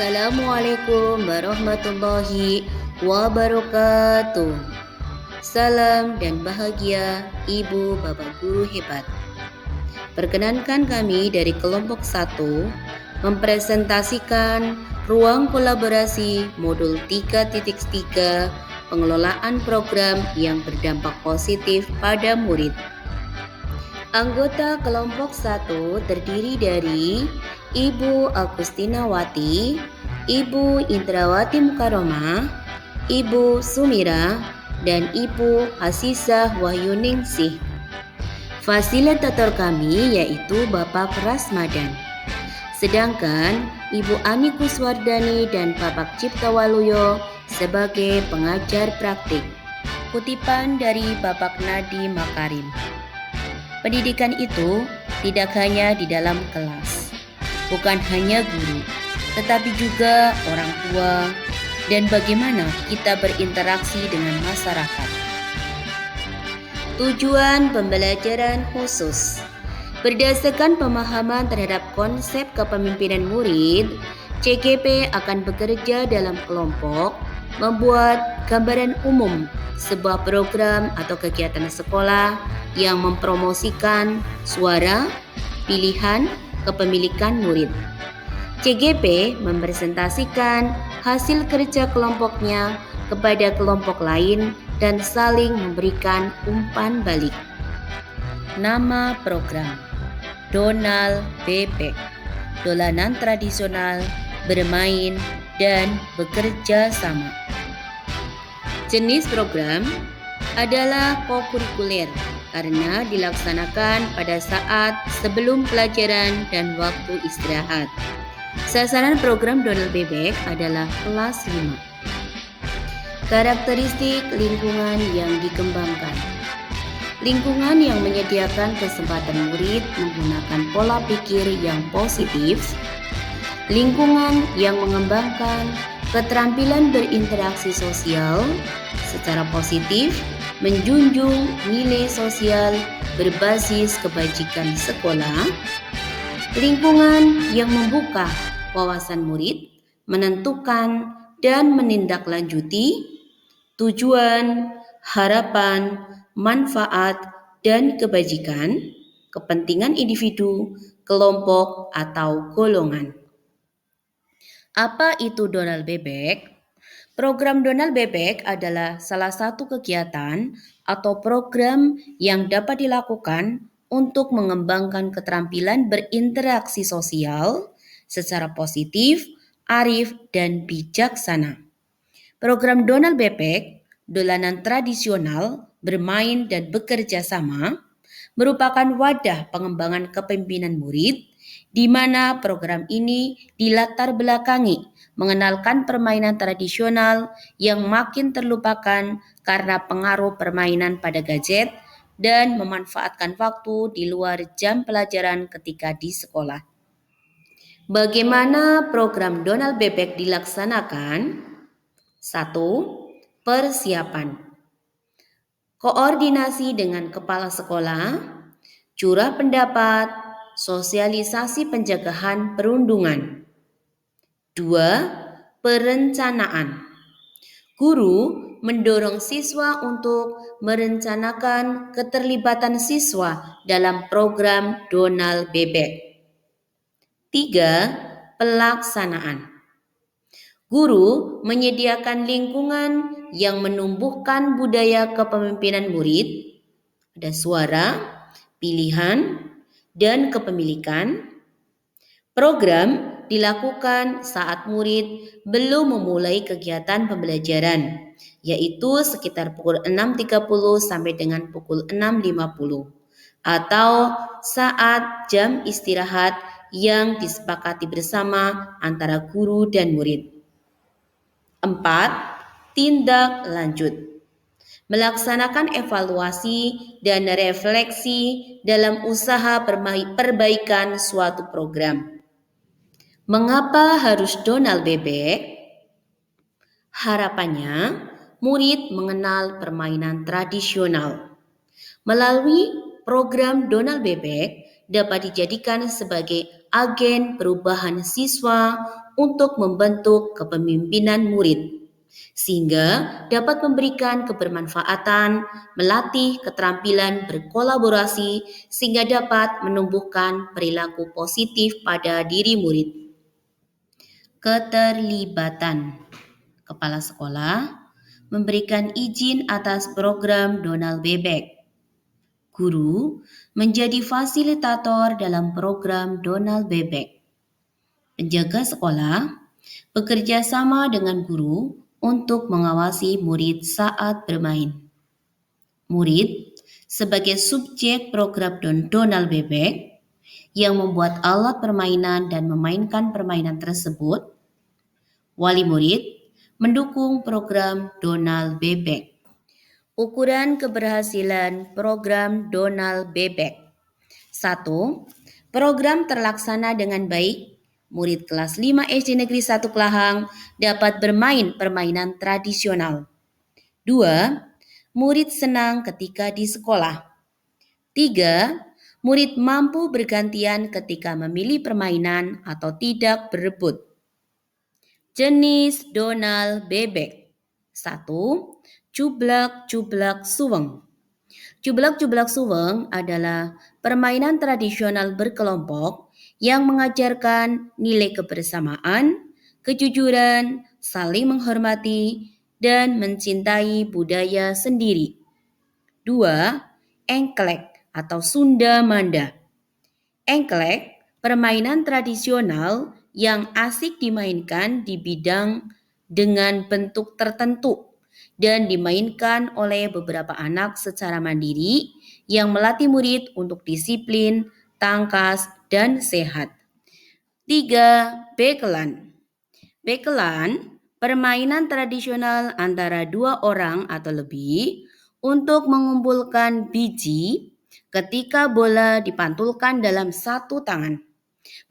Assalamualaikum warahmatullahi wabarakatuh. Salam dan bahagia Ibu Bapak Guru hebat. Perkenankan kami dari kelompok 1 mempresentasikan ruang kolaborasi modul 3.3 pengelolaan program yang berdampak positif pada murid. Anggota kelompok 1 terdiri dari Ibu Agustinawati, Ibu Indrawati Mukaromah, Ibu Sumira, dan Ibu Hasisah Wahyuningsih. Fasilitator kami yaitu Bapak Rasmadan. Sedangkan Ibu Ani Kuswardani dan Bapak Ciptawaluyo sebagai pengajar praktik. Kutipan dari Bapak Nadi Makarim. Pendidikan itu tidak hanya di dalam kelas, bukan hanya guru, tetapi juga orang tua dan bagaimana kita berinteraksi dengan masyarakat. Tujuan pembelajaran khusus. Berdasarkan pemahaman terhadap konsep kepemimpinan murid, CGP akan bekerja dalam kelompok, membuat gambaran umum sebuah program atau kegiatan sekolah yang mempromosikan suara, pilihan, kepemilikan murid. CGP mempresentasikan hasil kerja kelompoknya kepada kelompok lain dan saling memberikan umpan balik. Nama program Donal Bebek, dolanan tradisional, bermain, dan bekerja sama. Jenis program adalah kokurikuler karena dilaksanakan pada saat sebelum pelajaran dan waktu istirahat. Sasaran program Donal Bebek adalah kelas 5. Karakteristik lingkungan yang dikembangkan. Lingkungan yang menyediakan kesempatan murid menggunakan pola pikir yang positif. Lingkungan yang mengembangkan keterampilan berinteraksi sosial secara positif, menjunjung nilai sosial berbasis kebajikan sekolah. Lingkungan yang membuka wawasan murid, menentukan dan menindaklanjuti tujuan, harapan, manfaat, dan kebajikan, kepentingan individu, kelompok, atau golongan. Apa itu Donal Bebek? Program Donal Bebek adalah salah satu kegiatan atau program yang dapat dilakukan untuk mengembangkan keterampilan berinteraksi sosial secara positif, arif, dan bijaksana. Program Donal Bebek, dolanan tradisional, bermain dan bekerja sama, merupakan wadah pengembangan kepemimpinan murid, di mana program ini dilatar belakangi mengenalkan permainan tradisional yang makin terlupakan karena pengaruh permainan pada gadget dan memanfaatkan waktu di luar jam pelajaran ketika di sekolah. Bagaimana program Donal Bebek dilaksanakan? 1. Persiapan. Koordinasi dengan kepala sekolah, curah pendapat, sosialisasi pencegahan perundungan. 2. Perencanaan. Guru mendorong siswa untuk merencanakan keterlibatan siswa dalam program Donal Bebek. 3. Pelaksanaan. Guru menyediakan lingkungan yang menumbuhkan budaya kepemimpinan murid, ada suara, pilihan, dan kepemilikan. Program dilakukan saat murid belum memulai kegiatan pembelajaran, yaitu sekitar pukul 6.30 sampai dengan pukul 6.50, atau saat jam istirahat yang disepakati bersama antara guru dan murid. 4. Tindak lanjut. Melaksanakan evaluasi dan refleksi dalam usaha perbaikan suatu program. Mengapa harus Donal Bebek? Harapannya, murid mengenal permainan tradisional. Melalui program Donal Bebek dapat dijadikan sebagai agen perubahan siswa untuk membentuk kepemimpinan murid, sehingga dapat memberikan kebermanfaatan, melatih keterampilan berkolaborasi, sehingga dapat menumbuhkan perilaku positif pada diri murid. Keterlibatan kepala sekolah memberikan izin atas program Donald Bebek. Guru menjadi fasilitator dalam program Donald Bebek. Penjaga sekolah bekerja sama dengan guru untuk mengawasi murid saat bermain. Murid sebagai subjek program Donald Bebek yang membuat alat permainan dan memainkan permainan tersebut. Wali murid mendukung program Donald Bebek. Ukuran keberhasilan program Donald Bebek. 1. Program terlaksana dengan baik. Murid kelas 5 SD Negeri 1 Kelahang dapat bermain permainan tradisional. 2. Murid senang ketika di sekolah. 3. Murid mampu bergantian ketika memilih permainan atau tidak berebut. Jenis Donald Bebek. 1. Cublak-cublak suweng. Cublak-cublak suweng adalah permainan tradisional berkelompok yang mengajarkan nilai kebersamaan, kejujuran, saling menghormati, dan mencintai budaya sendiri. 2. Engklek atau Sunda Manda. Engklek, permainan tradisional yang asik dimainkan di bidang dengan bentuk tertentu dan dimainkan oleh beberapa anak secara mandiri yang melatih murid untuk disiplin, tangkas, dan sehat. 3. Bekelan. Bekelan, permainan tradisional antara 2 orang atau lebih untuk mengumpulkan biji ketika bola dipantulkan dalam satu tangan.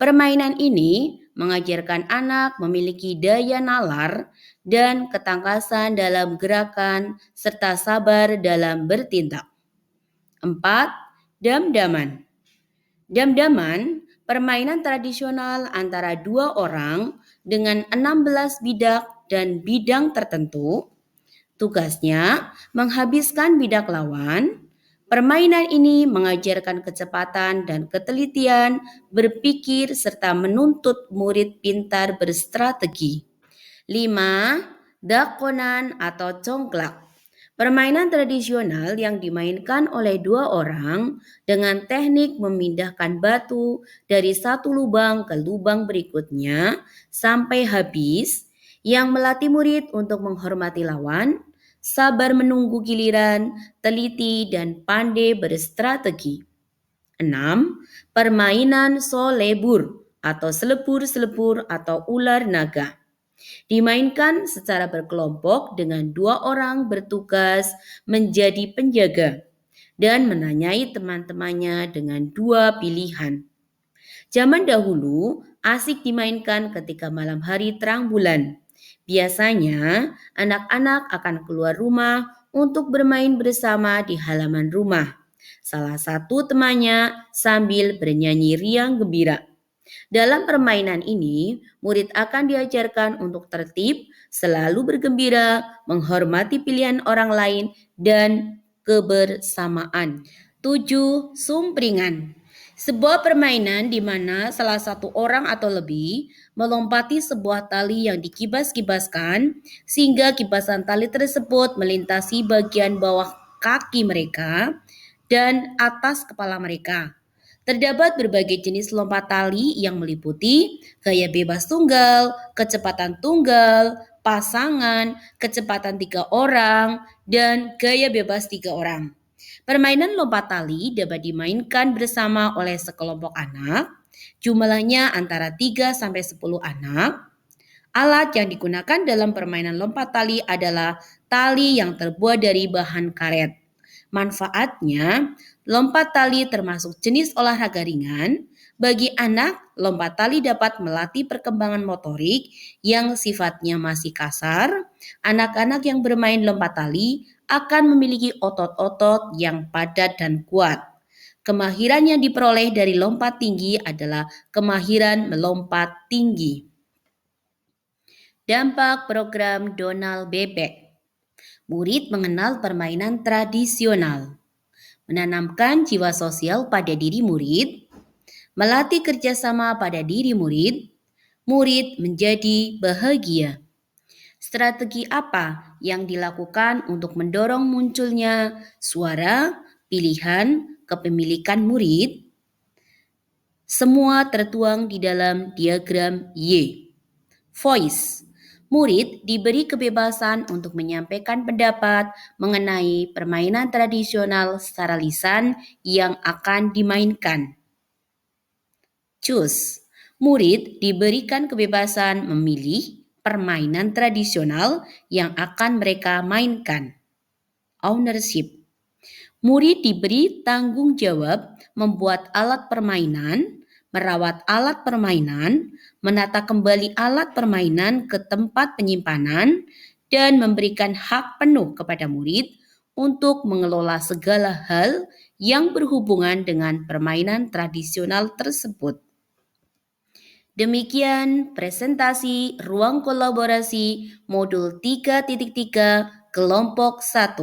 Permainan ini mengajarkan anak memiliki daya nalar dan ketangkasan dalam gerakan serta sabar dalam bertindak. 4. Dam-daman. Dam-daman, permainan tradisional antara 2 orang dengan 16 bidak dan bidang tertentu. Tugasnya menghabiskan bidak lawan. Permainan ini mengajarkan kecepatan dan ketelitian berpikir serta menuntut murid pintar berstrategi. 5. Dakonan atau congklak. Permainan tradisional yang dimainkan oleh 2 orang dengan teknik memindahkan batu dari satu lubang ke lubang berikutnya sampai habis, yang melatih murid untuk menghormati lawan, sabar menunggu giliran, teliti, dan pandai berstrategi. 6. Permainan solebur atau selepur-selepur atau ular naga. Dimainkan secara berkelompok dengan 2 orang bertugas menjadi penjaga dan menanyai teman-temannya dengan 2 pilihan. Zaman dahulu asik dimainkan ketika malam hari terang bulan. Biasanya, anak-anak akan keluar rumah untuk bermain bersama di halaman rumah. Salah satu temannya sambil bernyanyi riang gembira. Dalam permainan ini, murid akan diajarkan untuk tertib, selalu bergembira, menghormati pilihan orang lain, dan kebersamaan. 7. Sumpringan. Sebuah permainan di mana salah satu orang atau lebih melompati sebuah tali yang dikibas-kibaskan sehingga kibasan tali tersebut melintasi bagian bawah kaki mereka dan atas kepala mereka. Terdapat berbagai jenis lompat tali yang meliputi gaya bebas tunggal, kecepatan tunggal, pasangan, kecepatan 3 orang, dan gaya bebas 3 orang. Permainan lompat tali dapat dimainkan bersama oleh sekelompok anak, jumlahnya antara 3 sampai 10 anak. Alat yang digunakan dalam permainan lompat tali adalah tali yang terbuat dari bahan karet. Manfaatnya, lompat tali termasuk jenis olahraga ringan. Bagi anak, lompat tali dapat melatih perkembangan motorik yang sifatnya masih kasar. Anak-anak yang bermain lompat tali akan memiliki otot-otot yang padat dan kuat. Kemahiran yang diperoleh dari lompat tinggi adalah kemahiran melompat tinggi. Dampak program Donald Bebek. Murid mengenal permainan tradisional, menanamkan jiwa sosial pada diri murid, melatih kerjasama pada diri murid, murid menjadi bahagia. Strategi apa yang dilakukan untuk mendorong munculnya suara, pilihan, kepemilikan murid? Semua tertuang di dalam diagram Y. Voice. Murid diberi kebebasan untuk menyampaikan pendapat mengenai permainan tradisional secara lisan yang akan dimainkan. Choose. Murid diberikan kebebasan memilih permainan tradisional yang akan mereka mainkan. Ownership. Murid diberi tanggung jawab membuat alat permainan, merawat alat permainan, menata kembali alat permainan ke tempat penyimpanan, dan memberikan hak penuh kepada murid untuk mengelola segala hal yang berhubungan dengan permainan tradisional tersebut. Demikian presentasi ruang kolaborasi modul 3.3 kelompok 1.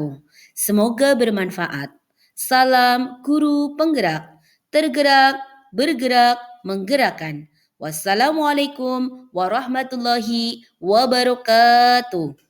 Semoga bermanfaat. Salam guru penggerak, tergerak, bergerak, menggerakkan. Wassalamualaikum warahmatullahi wabarakatuh.